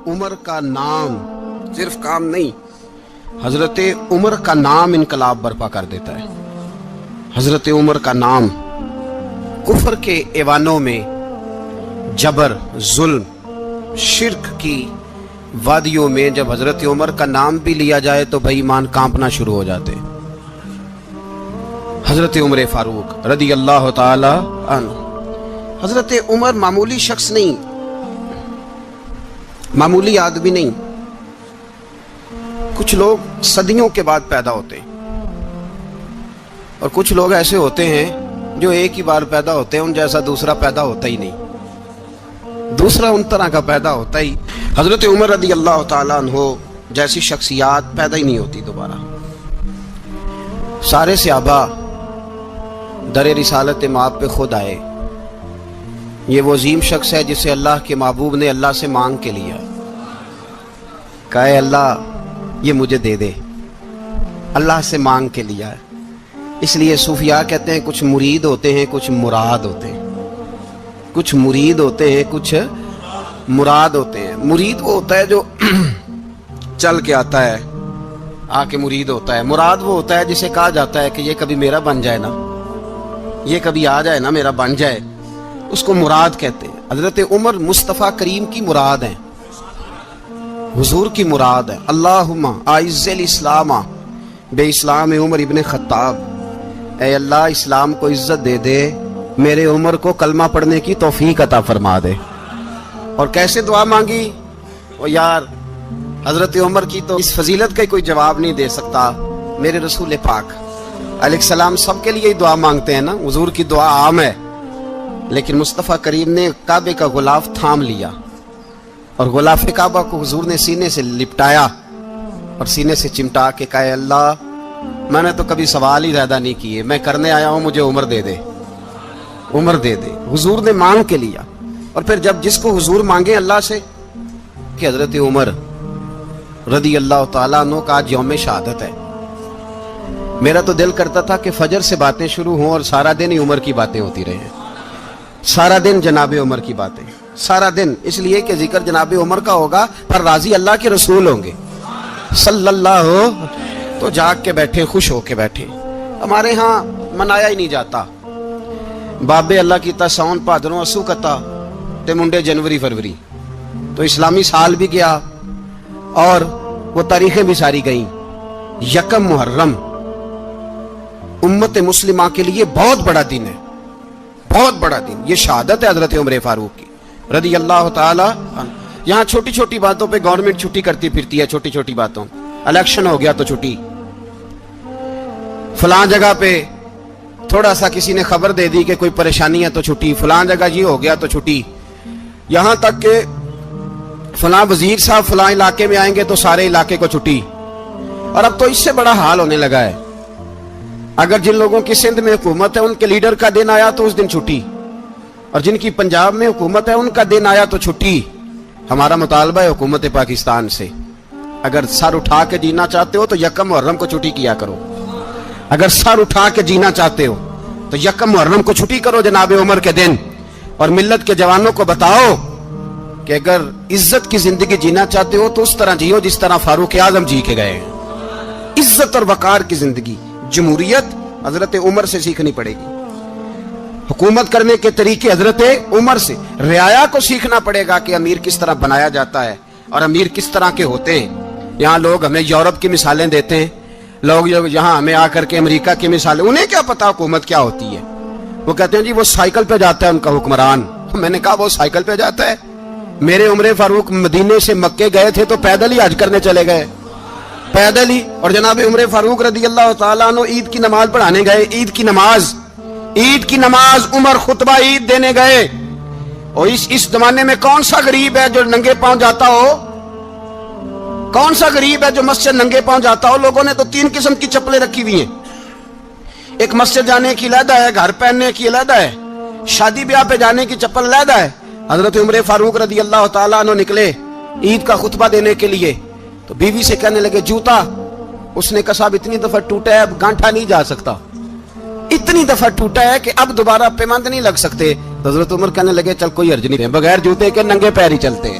عمر کا نام صرف کام نہیں، حضرت عمر کا نام انقلاب برپا کر دیتا ہے۔ حضرت عمر کا نام کفر کے ایوانوں میں جبر، ظلم، شرک کی وادیوں میں جب حضرت عمر کا نام بھی لیا جائے تو بھائی ایمان کانپنا شروع ہو جاتے۔ حضرت عمر فاروق رضی اللہ تعالی عنہ، حضرت عمر معمولی شخص نہیں، معمولی آدمی نہیں۔ کچھ لوگ صدیوں کے بعد پیدا ہوتے ہیں اور کچھ لوگ ایسے ہوتے ہیں جو ایک ہی بار پیدا ہوتے ہیں، ان جیسا دوسرا پیدا ہوتا ہی نہیں، دوسرا ان طرح کا پیدا ہوتا ہی۔ حضرت عمر رضی اللہ تعالیٰ عنہ جیسی شخصیات پیدا ہی نہیں ہوتی دوبارہ۔ سارے صحابہ در رسالت مآب پہ خود آئے۔ یہ وہ عظیم شخص ہے جسے اللہ کے محبوب نے اللہ سے مانگ کے لیا، کہا اے اللہ یہ مجھے دے دے، اللہ سے مانگ کے لیا ہے۔ اس لیے صوفیاء کہتے ہیں کچھ مرید ہوتے ہیں، کچھ مراد ہوتے ہیں، کچھ مرید ہوتے ہیں، کچھ مراد ہوتے ہیں۔ مرید وہ ہوتا ہے جو چل کے آتا ہے، آ کے مرید ہوتا ہے۔ مراد وہ ہوتا ہے جسے کہا جاتا ہے کہ یہ کبھی میرا بن جائے نا، یہ کبھی آ جائے نا، میرا بن جائے، اس کو مراد کہتے ہیں۔ حضرت عمر مصطفیٰ کریم کی مراد ہیں، حضور کی مراد ہے۔ اللہم اعز الاسلام بے اسلام عمر ابن خطاب، اے اللہ اسلام کو عزت دے دے، میرے عمر کو کلمہ پڑھنے کی توفیق عطا فرما دے۔ اور کیسے دعا مانگی؟ وہ یار حضرت عمر کی تو اس فضیلت کا کوئی جواب نہیں دے سکتا، میرے رسول پاک علیہ السلام سب کے لیے دعا مانگتے ہیں نا، حضور کی دعا عام ہے، لیکن مصطفیٰ کریم نے کعبے کا غلاف تھام لیا اور غلاف کعبہ کو حضور نے سینے سے لپٹایا اور سینے سے چمٹا کے کہا اللہ میں نے تو کبھی سوال ہی زیادہ نہیں کیے، میں کرنے آیا ہوں، مجھے عمر دے دے، عمر دے دے۔ حضور نے مانگ کے لیا۔ اور پھر جب جس کو حضور مانگے اللہ سے کہ حضرت عمر رضی اللہ تعالیٰ عنہ کا آج یوم شہادت ہے، میرا تو دل کرتا تھا کہ فجر سے باتیں شروع ہوں اور سارا دن ہی عمر کی باتیں ہوتی رہیں، سارا دن جناب عمر کی باتیں، سارا دن، اس لیے کہ ذکر جناب عمر کا ہوگا پر راضی اللہ کے رسول ہوں گے صلی اللہ، تو جاگ کے بیٹھے، خوش ہو کے بیٹھے۔ ہمارے ہاں منایا ہی نہیں جاتا، بابے اللہ کی تا ساؤن پادروں اسو کتا تے منڈے جنوری فروری، تو اسلامی سال بھی گیا اور وہ تاریخیں بھی ساری گئیں۔ یکم محرم امت مسلمہ کے لیے بہت بڑا دن ہے، بہت بڑا دن، یہ شہادت ہے حضرت عمر فاروق کی رضی اللہ تعالی عنہ۔ یہاں چھوٹی چھوٹی باتوں پہ گورنمنٹ چھٹی کرتی پھرتی ہے، چھوٹی چھوٹی باتوں، الیکشن ہو گیا تو چھٹی، فلاں جگہ پہ تھوڑا سا کسی نے خبر دے دی کہ کوئی پریشانی ہے تو چھٹی، فلاں جگہ یہ ہو گیا تو چھٹی، یہاں تک کہ فلاں وزیر صاحب فلاں علاقے میں آئیں گے تو سارے علاقے کو چھٹی۔ اور اب تو اس سے بڑا حال ہونے لگا ہے، اگر جن لوگوں کی سندھ میں حکومت ہے ان کے لیڈر کا دن آیا تو اس دن چھٹی، اور جن کی پنجاب میں حکومت ہے ان کا دن آیا تو چھٹی۔ ہمارا مطالبہ ہے حکومت پاکستان سے، اگر سر اٹھا کے جینا چاہتے ہو تو یکم محرم کو چھٹی کیا کرو، اگر سر اٹھا کے جینا چاہتے ہو تو یکم محرم کو چھٹی کرو جناب عمر کے دن، اور ملت کے جوانوں کو بتاؤ کہ اگر عزت کی زندگی جینا چاہتے ہو تو اس طرح جیو جس طرح فاروق اعظم جی کے گئے ہیں۔ عزت اور وقار کی زندگی، جمہوریت حضرت عمر سے سیکھنی پڑے گی، حکومت کرنے کے طریقے حضرت عمر سے، رعایا کو سیکھنا پڑے گا کہ امیر کس طرح بنایا جاتا ہے اور امیر کس طرح کے ہوتے ہیں۔ یہاں لوگ ہمیں یورپ کی مثالیں دیتے ہیں، لوگ یہاں ہمیں آ کر کے امریکہ کی مثالیں، انہیں کیا پتا حکومت کیا ہوتی ہے؟ وہ کہتے ہیں جی وہ سائیکل پہ جاتا ہے ان کا حکمران۔ میں نے کہا وہ سائیکل پہ جاتا ہے؟ میرے عمر فاروق مدینے سے مکے گئے تھے تو پیدل ہی حج کرنے چلے گئے، پیدل ہی۔ اور جناب عمر فاروق رضی اللہ تعالیٰ عنہ عید کی نماز پڑھانے گئے، عید کی نماز عمر خطبہ عید دینے گئے۔ اور اس زمانے میں کون سا غریب ہے جو ننگے پاؤں جاتا ہو؟ کون سا غریب ہے جو مسجد ننگے پاؤں جاتا ہو؟ لوگوں نے تو 3 قسم کی چپلیں رکھی ہوئی ہیں، ایک مسجد جانے کی علیحدہ ہے، گھر پہننے کی علیحدہ ہے، شادی بیاہ پہ جانے کی چپل علیحدہ ہے۔ حضرت عمر فاروق رضی اللہ تعالیٰ عنہ نکلے عید کا خطبہ دینے کے لیے تو بیوی سے کہنے لگے جوتا، اس نے کہا صاحب اتنی دفعہ ٹوٹا ہے اب گانٹھا نہیں جا سکتا، اتنی دفعہ ٹوٹا ہے کہ اب دوبارہ پیمند نہیں لگ سکتے۔ حضرت عمر کہنے لگے چل کوئی حرج نہیں ہے، بغیر جوتے کے ننگے پیر ہی چلتے ہیں۔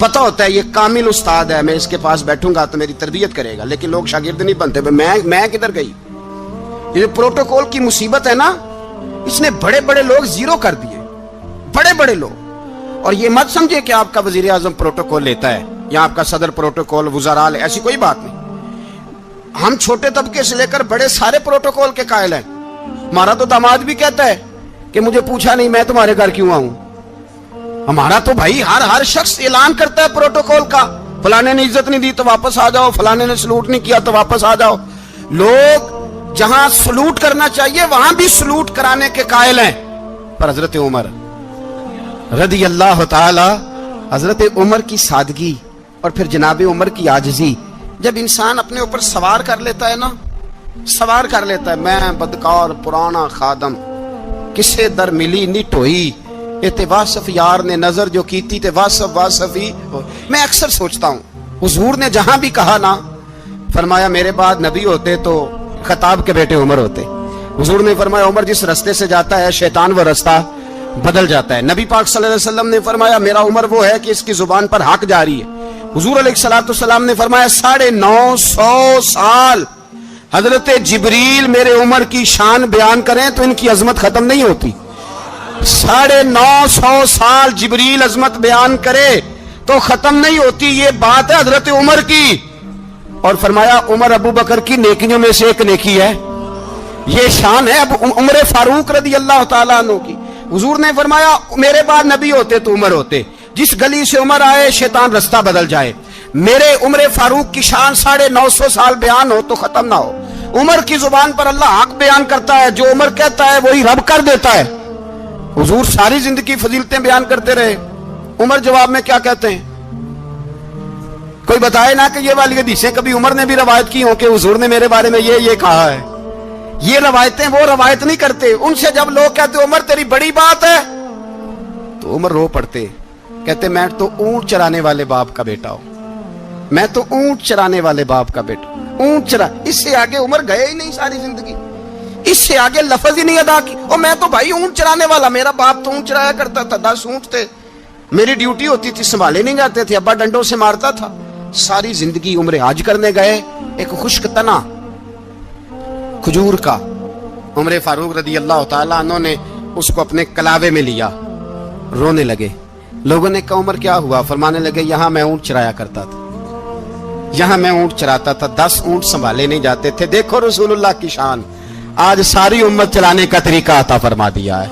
پتہ ہوتا ہے یہ کامل استاد ہے، میں اس کے پاس بیٹھوں گا تو میری تربیت کرے گا، لیکن لوگ شاگرد نہیں بنتے. میں کدھر گئی؟ یہ پروٹوکول کی مصیبت ہے نا، اس نے بڑے بڑے لوگ زیرو کر دیے، بڑے بڑے لوگ. اور یہ مت سمجھے کہ آپ کا وزیر اعظم پروٹوکول لیتا ہے یا آپ کا صدر پروٹوکول، وزراء، ایسی کوئی بات نہیں. ہم چھوٹے طبقے سے لے کر بڑے سارے پروٹوکول کے قائل ہیں. ہمارا تو داماد بھی کہتا ہے کہ مجھے پوچھا نہیں میں تمہارے گھر کیوں آؤں. ہمارا تو بھائی ہر شخص اعلان کرتا ہے پروٹوکول کا، فلانے نے عزت نہیں دی تو واپس آ جاؤ، فلانے نے سلوٹ نہیں کیا تو واپس آ جاؤ. لوگ جہاں سلوٹ کرنا چاہیے وہاں بھی سلوٹ کرانے کے قائل ہیں. پر حضرت عمر رضی اللہ تعالی، حضرت عمر کی سادگی اور پھر جناب عمر کی عاجزی، جب انسان اپنے اوپر سوار کر لیتا ہے نا، سوار کر لیتا ہے، میں بدکار پرانا خادم، کسے در ملی نٹ ہوئی، اتے واصف یار نے نظر جو کیتی تے واصف ہی. میں اکثر سوچتا ہوں حضور نے جہاں بھی کہا نا، فرمایا میرے بعد نبی ہوتے تو خطاب کے بیٹے عمر ہوتے. حضور نے فرمایا عمر جس رستے سے جاتا ہے شیطان وہ رستہ بدل جاتا ہے. نبی پاک صلی اللہ علیہ وسلم نے فرمایا میرا عمر وہ ہے کہ اس کی زبان پر حق جاری ہے. حضور علیہ الصلوۃ والسلام نے فرمایا 950 سال حضرت جبریل میرے عمر کی شان بیان کریں تو ان کی عظمت ختم نہیں ہوتی. 950 سال جبریل عظمت بیان کرے تو ختم نہیں ہوتی. یہ بات ہے حضرت عمر کی. اور فرمایا عمر ابو بکر کی نیکیوں میں سے ایک نیکی ہے. یہ شان ہے اب عمر فاروق رضی اللہ تعالیٰ عنہ کی. حضور نے فرمایا میرے بعد نبی ہوتے تو عمر ہوتے، جس گلی سے عمر آئے شیطان رستہ بدل جائے. میرے عمر فاروق کی شان 950 سال بیان ہو تو ختم نہ ہو. عمر کی زبان پر اللہ حق بیان کرتا ہے، جو عمر کہتا ہے وہی رب کر دیتا ہے. حضور ساری زندگی فضیلتیں بیان کرتے رہے، عمر جواب میں کیا کہتے ہیں؟ کوئی بتائے نا کہ یہ والی حدیثیں کبھی عمر نے بھی روایت کی ہوں کہ حضور نے میرے بارے میں یہ کہا ہے. یہ روایتیں وہ روایت نہیں کرتے. ان سے جب لوگ کہتے عمر تیری بڑی بات ہے تو عمر رو پڑتے، کہتے میں تو اونٹ چرانے والے باپ کا بیٹا ہوں، میں تو اونٹ چرانے والے باپ کا بیٹا. اونٹ چرا، اس سے آگے عمر گئے ہی نہیں ساری زندگی، اس سے آگے لفظ ہی نہیں ادا کی. اور میں تو بھائی اونٹ چرانے والا، میرا باپ تو اونٹ چرایا کرتا تھا، 10 اونٹ تھے، میری ڈیوٹی ہوتی تھی، سنبھالے نہیں جاتے تھے، ابا ڈنڈوں سے مارتا تھا. ساری زندگی عمر حج کرنے گئے، ایک خشک تنا کھجور کا عمر فاروق رضی اللہ تعالیٰ عنہ نے اس کو اپنے کلاوے میں لیا، رونے لگے. لوگوں نے کہا عمر کیا ہوا؟ فرمانے لگے یہاں میں اونٹ چرایا کرتا تھا، یہاں میں اونٹ چراتا تھا، 10 اونٹ سنبھالے نہیں جاتے تھے. دیکھو رسول اللہ کی شان، آج ساری امت چلانے کا طریقہ عطا فرما دیا ہے.